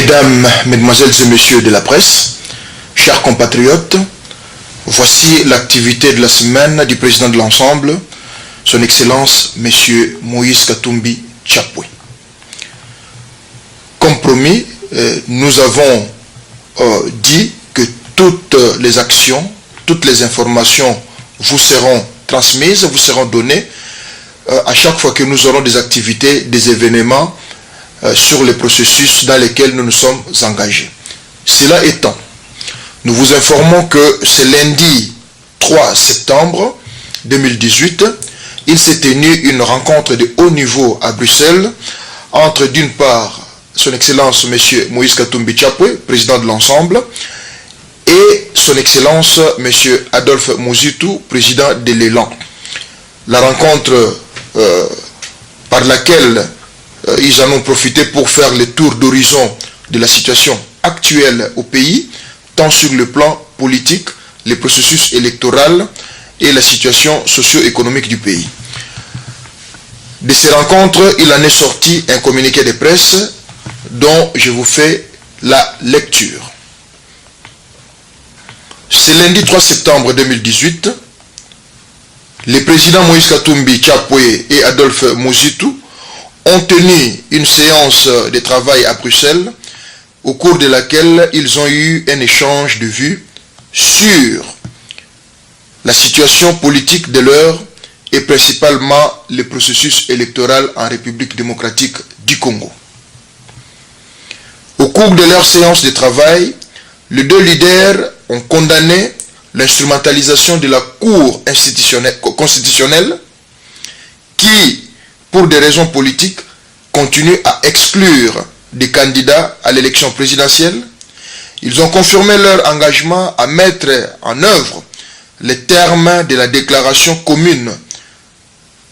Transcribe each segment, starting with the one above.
Mesdames, Mesdemoiselles et Messieurs de la presse, chers compatriotes, voici l'activité de la semaine du président de l'ensemble, son Excellence, M. Moïse Katumbi Tchapwe. Comme promis, nous avons dit que toutes les actions, toutes les informations vous seront transmises, vous seront données à chaque fois que nous aurons des activités, des événements sur les processus dans lesquels nous nous sommes engagés. Cela étant, nous vous informons que ce lundi 3 septembre 2018, il s'est tenu une rencontre de haut niveau à Bruxelles entre d'une part son Excellence M. Moïse Katumbi Tchapwe, président de l'ensemble, et son Excellence M. Adolphe Muzitu, président de l'Élan. La rencontre par laquelle ils en ont profité pour faire le tour d'horizon de la situation actuelle au pays, tant sur le plan politique, les processus électoraux et la situation socio-économique du pays. De ces rencontres, il en est sorti un communiqué de presse dont je vous fais la lecture. Ce lundi 3 septembre 2018, les présidents Moïse Katumbi Tchapwe et Adolphe Muzitu ont tenu une séance de travail à Bruxelles au cours de laquelle ils ont eu un échange de vues sur la situation politique de l'heure et principalement le processus électoral en République démocratique du Congo. Au cours de leur séance de travail, les deux leaders ont condamné l'instrumentalisation de la Cour constitutionnelle qui, pour des raisons politiques, continue à exclure des candidats à l'élection présidentielle. Ils ont confirmé leur engagement à mettre en œuvre les termes de la déclaration commune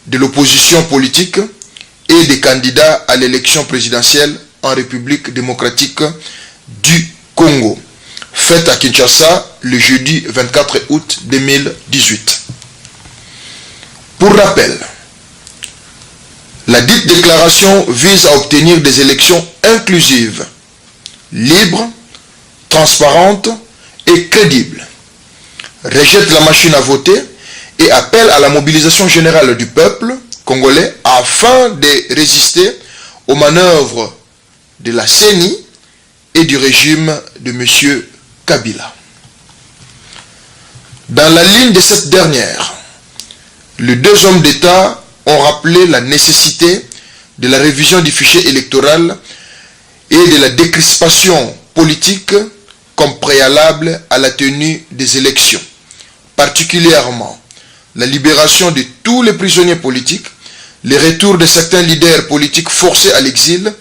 de l'opposition politique et des candidats à l'élection présidentielle en République démocratique du Congo, faite à Kinshasa le jeudi 24 août 2018. Pour rappel, la dite déclaration vise à obtenir des élections inclusives, libres, transparentes et crédibles, rejette la machine à voter et appelle à la mobilisation générale du peuple congolais afin de résister aux manœuvres de la CENI et du régime de M. Kabila. Dans la ligne de cette dernière, les deux hommes d'État ont rappelé la nécessité de la révision du fichier électoral et de la décrispation politique comme préalable à la tenue des élections, particulièrement la libération de tous les prisonniers politiques, le retour de certains leaders politiques forcés à l'exil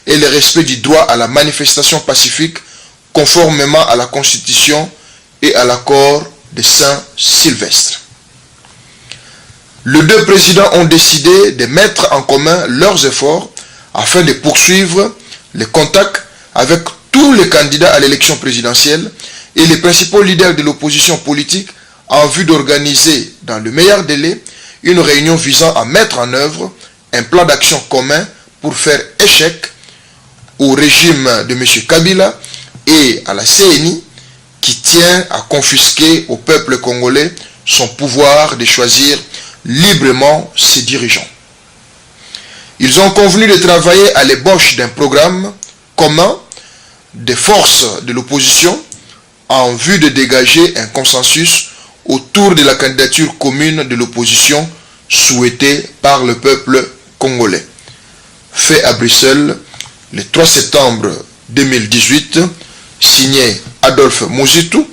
et le respect du droit à la manifestation pacifique conformément à la Constitution et à l'accord de Saint-Sylvestre. Les deux présidents ont décidé de mettre en commun leurs efforts afin de poursuivre les contacts avec tous les candidats à l'élection présidentielle et les principaux leaders de l'opposition politique en vue d'organiser dans le meilleur délai une réunion visant à mettre en œuvre un plan d'action commun pour faire échec au régime de M. Kabila et à la CENI qui tient à confisquer au peuple congolais son pouvoir de choisir librement ses dirigeants. Ils ont convenu de travailler à l'ébauche d'un programme commun des forces de l'opposition en vue de dégager un consensus autour de la candidature commune de l'opposition souhaitée par le peuple congolais. Fait à Bruxelles le 3 septembre 2018, signé Adolphe Muzitu,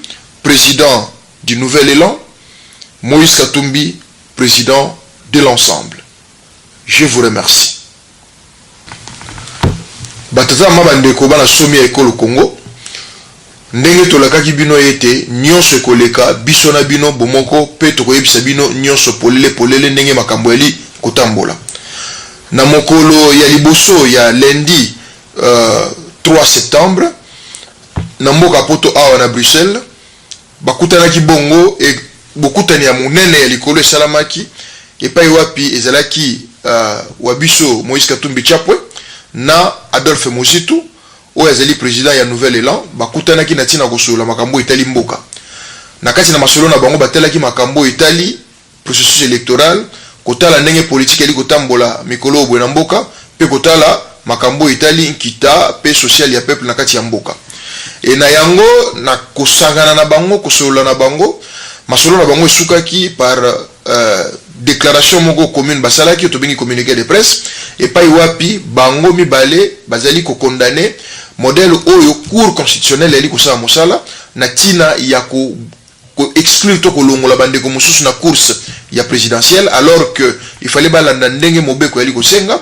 président du Nouvel Élan, Moïse Katumbi, président de l'ensemble. Je vous remercie. Batata mabandeko bana somi ya ekolo Congo. Ndenge tolakaki bino ete nyonso ekoleka biso na bino bomoko pe tokoyebisa bino nyonso polele ndenge makambo yali kotambola. Na mokolo ya liboso ya lundi 3 septembre na mboka poto awa na Bruxelles bakutanaki bongo e bokutani ya monene ya likolo esalamaki epai wapi ezalaki wabiso Moïse Katumbi Tchapwe na Adolphe Muzitu oyo azali président ya Nouvel Élan bakutanaki na tina kosolola makambo etali mboka na kati na masolo na bango batelaki makambo etali processus électoral kotala ndenge politique eli kotambola mikolo obwe na mboka pe kotala makambo etali nkita pe social ya peuple na kati ya mboka e na yango na kosangana na bango kosolola na bango masolo na bango esukaki par déclaration moko commune basalaki to bengi communiqué de presse et pa iwapi bango mibale bazali ko condamner modèle oyo cour constitutionnelle eli kosala mosala na tina ya ko exclure to kolongola bandeko mosusu na course ya présidentielle alors que il fallait balanda ndenge mobeko eli kosenga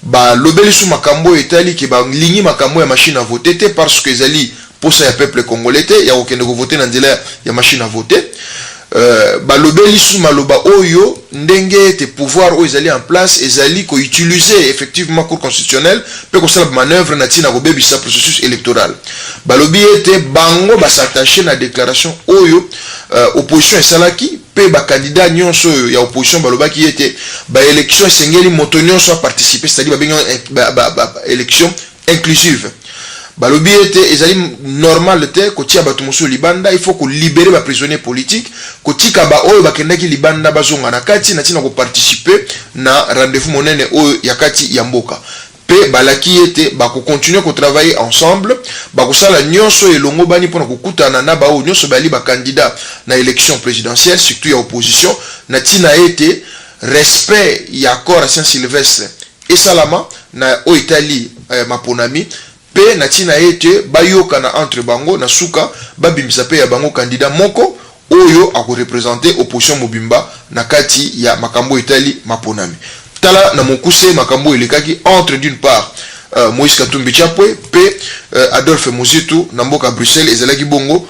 ba lobeli su makambo etali ke ba lingi makambo ya machine à voter te parce que ezali posa ya peuple congolais te ya kokende ko voter na nzela ya machine à voter balobeli sous maloba oyo ndenge te pouvoir oyo ezali en place ezali ko utiliser effectivement cour constitutionnelle pe ko sala manœuvre na tina ko bebisa processus électoral balobi ete bango s'attacher na déclaration oyo opposition esalaki pe ba candidat nyonso ya opposition balobaki ete ba élection sengeli moto nyonso a participer c'est-à-dire ba élection inclusive balobi ete ezali normal te kotia bato mosusu libanda il faut ko libérer ba prisonniers politiques kotika ba oyo bakendaki libanda bazonga na kati na tina ko participer na rendez-vous monene oyo ya kati ya mboka pe balaki ete ba ko continuer ko travailler ensemble ba ko sala nyonso elongo bani pona ko kutana na ba oyo nyonso bali ba candidat na élection présidentielle surtout ya opposition na tina ete respect ya accord à Saint-Sylvestre et salama na o Italie maponami pe na tina ete bayoka na entre bango na suka babimisa pe ya bango candidat moko oyo ako représenter opposition mobimba na kati ya makambo etali maponami tala na mokuse makambo elekaki entre d'une part Moïse Katumbi Chapwe pe Adolphe Muzitu na mboka Bruxelles ezalaki bongo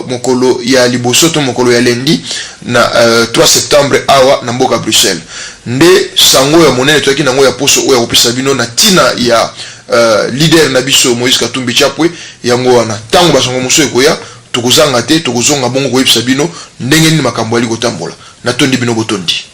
mokolo ya libosoto mokolo ya lendi na 3 septembre awa na mboka Bruxelles nde sango ya monene toki nango ya poso oyo kopesa bino na tina ya leader na biso Moïse Katumbi Chapwe yango wana tango basongo muso ekoya tukozanga te tukozonga bongo koyebisa bino ndenge nini makambo ali kotambola na tondi bino botondi